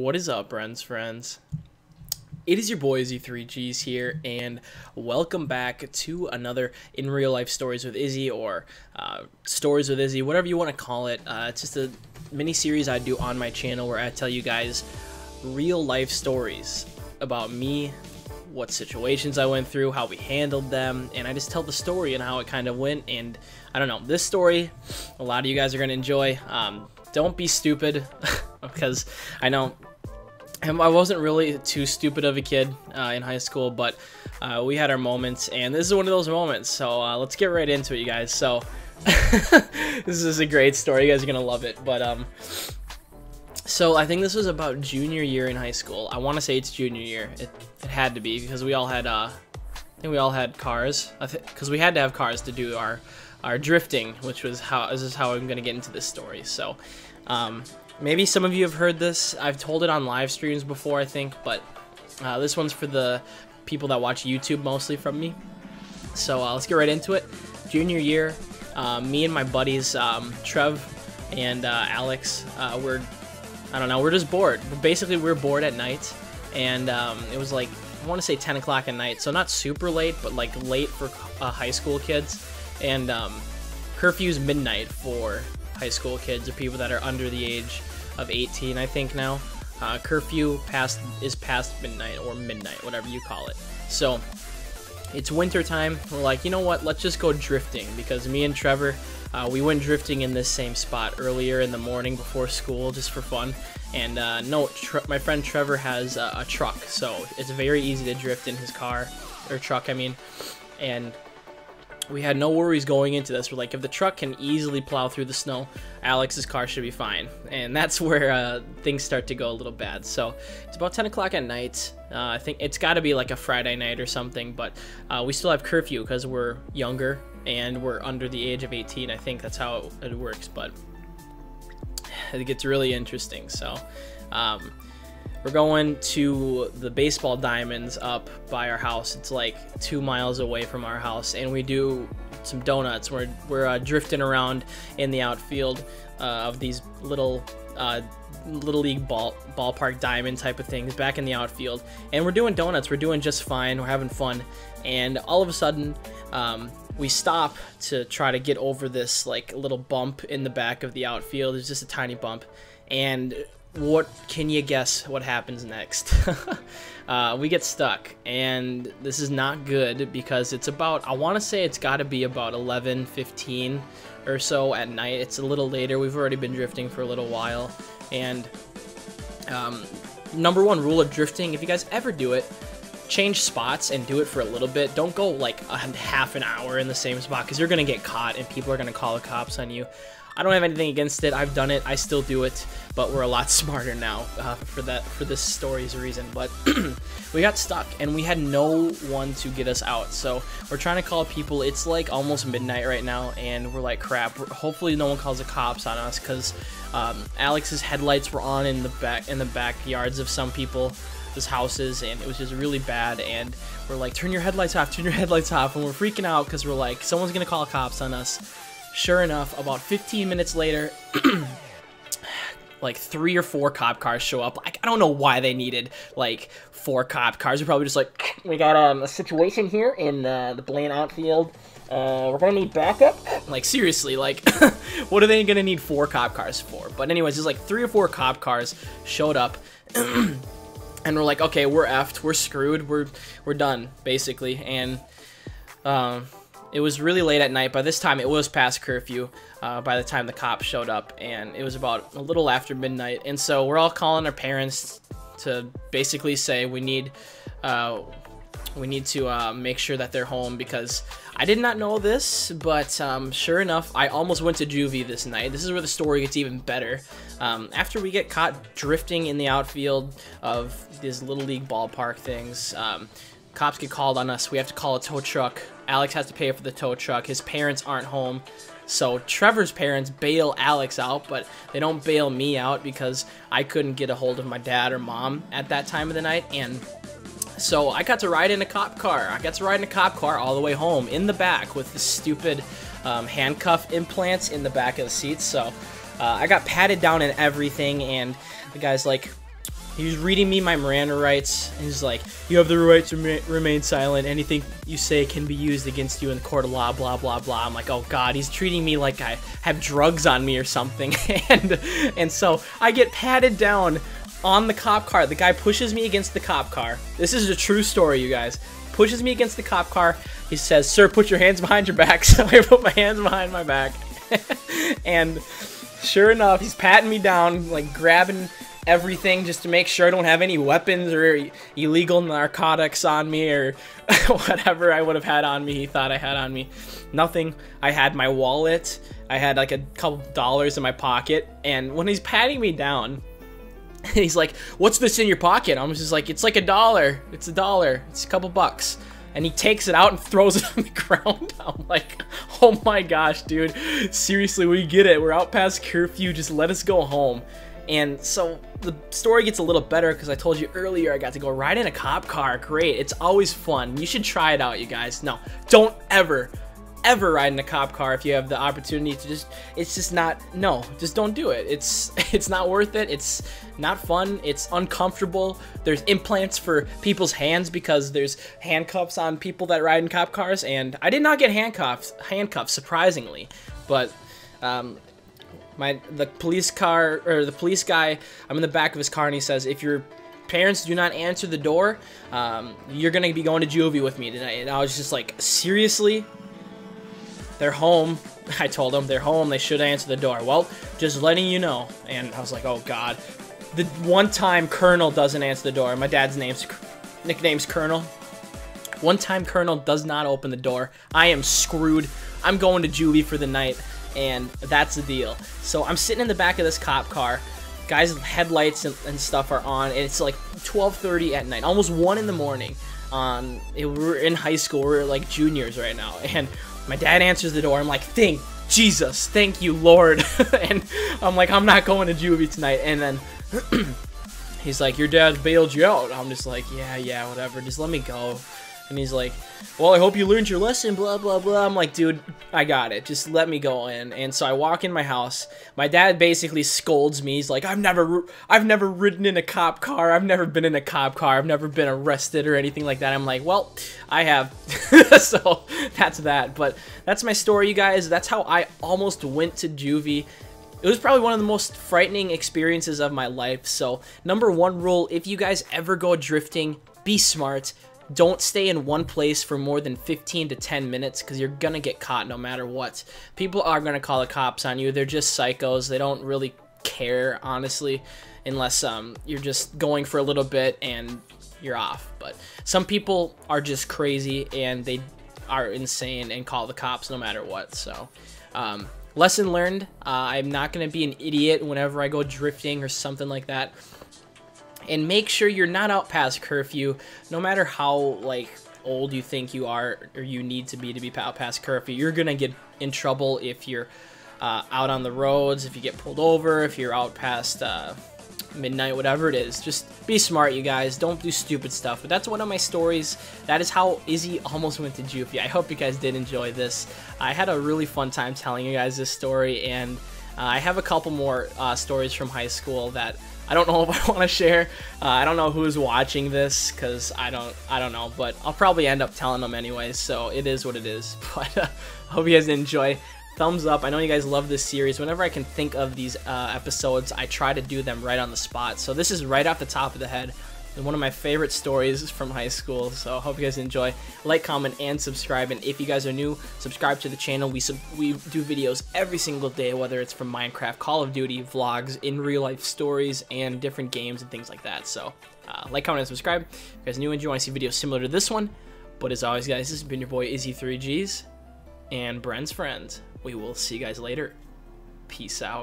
What is up, friends? It is your boy Izzy3Gs here, and welcome back to another In Real Life Stories with Izzy, or Stories with Izzy, whatever you want to call it. It's just a mini series I do on my channel where I tell you guys real life stories about me, what situations I went through, how we handled them, and I just tell the story and how it kind of went. And I don't know, this story, a lot of you guys are going to enjoy. Don't be stupid, because I know I wasn't really too stupid of a kid in high school, but we had our moments, and this is one of those moments. So let's get right into it, you guys. So this is a great story. You guys are going to love it. But so I think this was about junior year in high school. I want to say it's junior year. It had to be, because we all had I think we all had cars, because we had to have cars to do our drifting, which was this is how I'm going to get into this story. So maybe some of you have heard this. I've told it on live streams before, I think, but this one's for the people that watch YouTube mostly from me. So let's get right into it. Junior year, me and my buddies, Trev and Alex, we're just bored. Basically, we're bored at night, and it was like, I want to say 10 o'clock at night, so not super late, but like late for high school kids. And curfew's midnight for high school kids, or people that are under the age of 18, I think now. Curfew is past midnight, or midnight, whatever you call it. So it's winter time. We're like, you know what, let's just go drifting, because me and Trevor, we went drifting in this same spot earlier in the morning before school, just for fun. And my friend Trevor has a truck, so it's very easy to drift in his car, or truck I mean. And we had no worries going into this. We're like, if the truck can easily plow through the snow, Alex's car should be fine. And that's where things start to go a little bad. So it's about 10 o'clock at night. I think it's got to be like a Friday night or something, but we still have curfew because we're younger and we're under the age of 18. I think that's how it works, but it gets really interesting. So we're going to the baseball diamonds up by our house. It's like 2 miles away from our house, and we do some donuts. We're drifting around in the outfield of these little league ballpark diamond type of things back in the outfield, and we're doing donuts. We're doing just fine. We're having fun, and all of a sudden we stop to try to get over this like little bump in the back of the outfield. It's just a tiny bump, and what can you guess what happens next? We get stuck, and this is not good, because it's about, I want to say it's got to be about 11:15 or so at night. It's a little later. We've already been drifting for a little while, and number one rule of drifting, if you guys ever do it, change spots and do it for a little bit. Don't go like a half an hour in the same spot, because you're gonna get caught and people are gonna call the cops on you. I don't have anything against it. I've done it. I still do it, but we're a lot smarter now for this story's reason. But we got stuck, and we had no one to get us out. So we're trying to call people. It's like almost midnight right now, and we're like, crap. Hopefully no one calls the cops on us, because Alex's headlights were on in the backyards of some people's houses, and it was just really bad. And we're like, turn your headlights off, and we're freaking out because we're like, someone's gonna call cops on us. Sure enough, about 15 minutes later, like 3 or 4 cop cars show up. Like, I don't know why they needed like 4 cop cars. They're probably just like, we got a situation here in the Blaine outfield. We're gonna need backup. Like, seriously, like what are they gonna need 4 cop cars for? But anyways, just like 3 or 4 cop cars showed up. And we're like, okay, we're effed, we're screwed, we're done, basically. And it was really late at night. By this time, it was past curfew by the time the cops showed up, and it was about a little after midnight. And so we're all calling our parents to basically say we need to make sure that they're home, because I did not know this, but sure enough, I almost went to Juve this night. This is where the story gets even better. After we get caught drifting in the outfield of these little league ballpark things, cops get called on us. We have to call a tow truck. Alex has to pay for the tow truck. His parents aren't home, so Trevor's parents bail Alex out, but they don't bail me out because I couldn't get a hold of my dad or mom at that time of the night. And so I got to ride in a cop car. I got to ride in a cop car all the way home in the back with the stupid handcuff implants in the back of the seats. So I got patted down and everything, and the guy's like, he was reading me my Miranda rights, and he's like, "You have the right to remain silent. Anything you say can be used against you in the court of law, blah, blah, blah." I'm like, oh, God, he's treating me like I have drugs on me or something. and so I get patted down on the cop car. The guy pushes me against the cop car. This is a true story, you guys. Pushes me against the cop car. He says, "Sir, put your hands behind your back." So I put my hands behind my back. And sure enough, he's patting me down, like grabbing everything just to make sure I don't have any weapons or illegal narcotics on me or whatever I would have had on me. He thought I had on me. Nothing. I had my wallet. I had like a couple dollars in my pocket. And when he's patting me down, he's like, "What's this in your pocket?" I'm just like, "It's like $1. It's $1. It's a couple bucks." And he takes it out and throws it on the ground. I'm like, oh my gosh, dude. Seriously, we get it. We're out past curfew. Just let us go home. And so the story gets a little better because I told you earlier I got to go ride in a cop car. Great. It's always fun. You should try it out, you guys. No, don't ever ride in a cop car if you have the opportunity to. It's just not, no, just don't do it. It's not worth it. It's not fun. It's uncomfortable. There's implants for people's hands because there's handcuffs on people that ride in cop cars, and I did not get handcuffs surprisingly, but the police car, or the police guy, I'm in the back of his car, and he says, "If your parents do not answer the door, you're gonna be going to Juve with me tonight." And I was just like, seriously? They're home. I told them they're home. They should answer the door. "Well, just letting you know." And I was like, oh God. The one time Colonel doesn't answer the door. My dad's nickname's Colonel. One time Colonel does not open the door. I am screwed. I'm going to Juvie for the night. And that's the deal. So I'm sitting in the back of this cop car. Guys' headlights and stuff are on. And it's like 12:30 at night. Almost 1 in the morning. We're in high school. We're like juniors right now. And my dad answers the door. I'm like, thank Jesus. Thank you, Lord. And I'm like, I'm not going to Juvie tonight. And then he's like, "Your dad bailed you out." I'm just like, yeah, whatever. Just let me go. And he's like, "Well, I hope you learned your lesson, blah, blah, blah." I'm like, dude, I got it. Just let me go in. And so I walk in my house. My dad basically scolds me. He's like, I've never ridden in a cop car. I've never been in a cop car. I've never been arrested or anything like that. I'm like, well, I have. So that's that. But that's my story, you guys. That's how I almost went to Juvie. It was probably one of the most frightening experiences of my life. So #1 rule, if you guys ever go drifting, be smart. Don't stay in one place for more than 15 to 10 minutes because you're going to get caught no matter what. People are going to call the cops on you. They're just psychos. They don't really care, honestly, unless you're just going for a little bit and you're off. But some people are just crazy and they are insane and call the cops no matter what. So lesson learned. I'm not going to be an idiot whenever I go drifting or something like that. And make sure you're not out past curfew, no matter how like old you think you are or you need to be out past curfew. You're gonna get in trouble if you're out on the roads, if you get pulled over, if you're out past midnight, whatever it is. Just be smart, you guys. Don't do stupid stuff. But that's one of my stories. That is how Izzy almost went to Juvie. I hope you guys did enjoy this. I had a really fun time telling you guys this story, and I have a couple more stories from high school that I don't know if I want to share. I don't know who's watching this because I don't know, but I'll probably end up telling them anyways, so it is what it is. But I hope you guys enjoy. Thumbs up. I know you guys love this series. Whenever I can think of these episodes, I try to do them right on the spot. So this is right off the top of the head. And one of my favorite stories from high school. So I hope you guys enjoy. Like, comment, and subscribe. And if you guys are new, subscribe to the channel. We do videos every single day, whether it's from Minecraft, Call of Duty, vlogs, in real life stories, and different games and things like that. So like, comment, and subscribe. If you guys are new and you want to see videos similar to this one. But as always, guys, this has been your boy Izzy 3Gs and Bren's friends. We will see you guys later. Peace out.